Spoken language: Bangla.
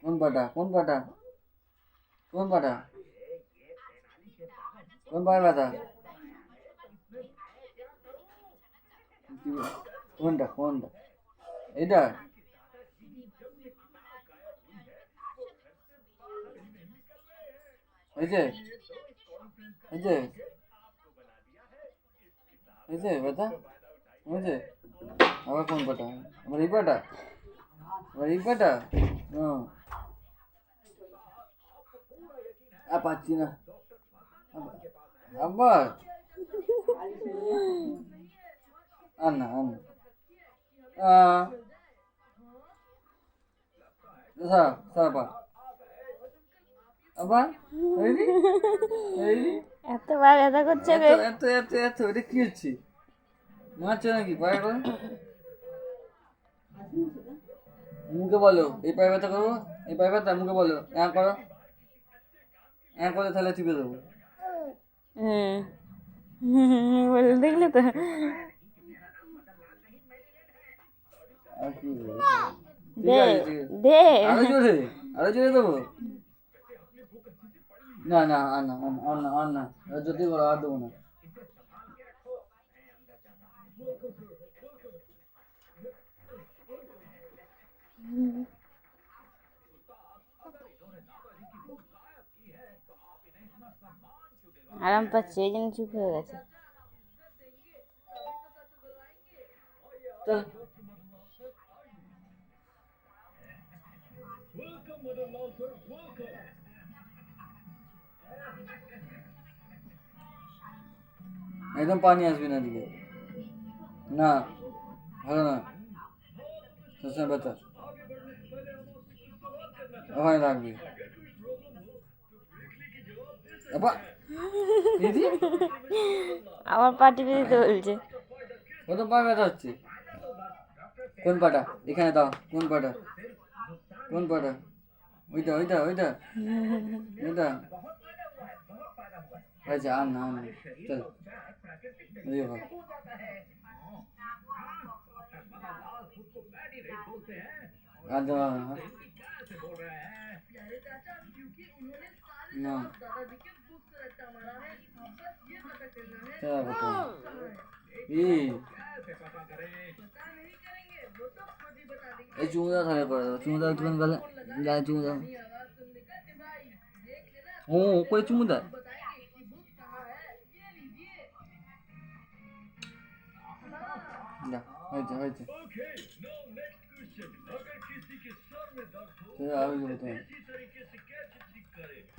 কোন পাটা কোন পাটা কোন পাটা কোন পায়ে ব্যথা কোনটা কোনটা এইটা হয়েছে হয়েছে হয়েছে ব্যথা হয়েছে আবার কোন পাটা আবার এই পাটা আবার এই পাটা হুম আর পাচ্ছি না আবার আর না আর না সাপা আবার এত পা ব্যথা করছে রে। এত এত এত এটা কি হচ্ছে মারছো নাকি পায়ে করে মুখে বলো এই পায়ে ব্যথা করবো এই পায়ে ব্যথা মুখে বলো করো করে তাহলে টিপে দেবো বলে দেখলে তো আর কি দে দে আরো জোরে দেবো না না আর না আর না আর না যদি বলো আর দেবো না আরাম পাচ্ছে এই জন্য চুপ হয়ে গেছে। চল একদম পানি আসবে না দিকে না ভালো না সবসময় ব্যথা ওখানে রাখবি আবার পা টিপে দিতে বলছে। কত পা ব্যথা হচ্ছে কোন পাটা এখানে দাও কোন পাটা কোন পাটা ওইটা ওইটা ওইটা ওইটা আচ্ছা আর না চল আর দেওয়া না এই চুমুদা থাকে করে দেবো চুমুদা একটুখানি গালে গায়ে চুমুদা ও করে চুমুদা হয়েছে হয়েছে আর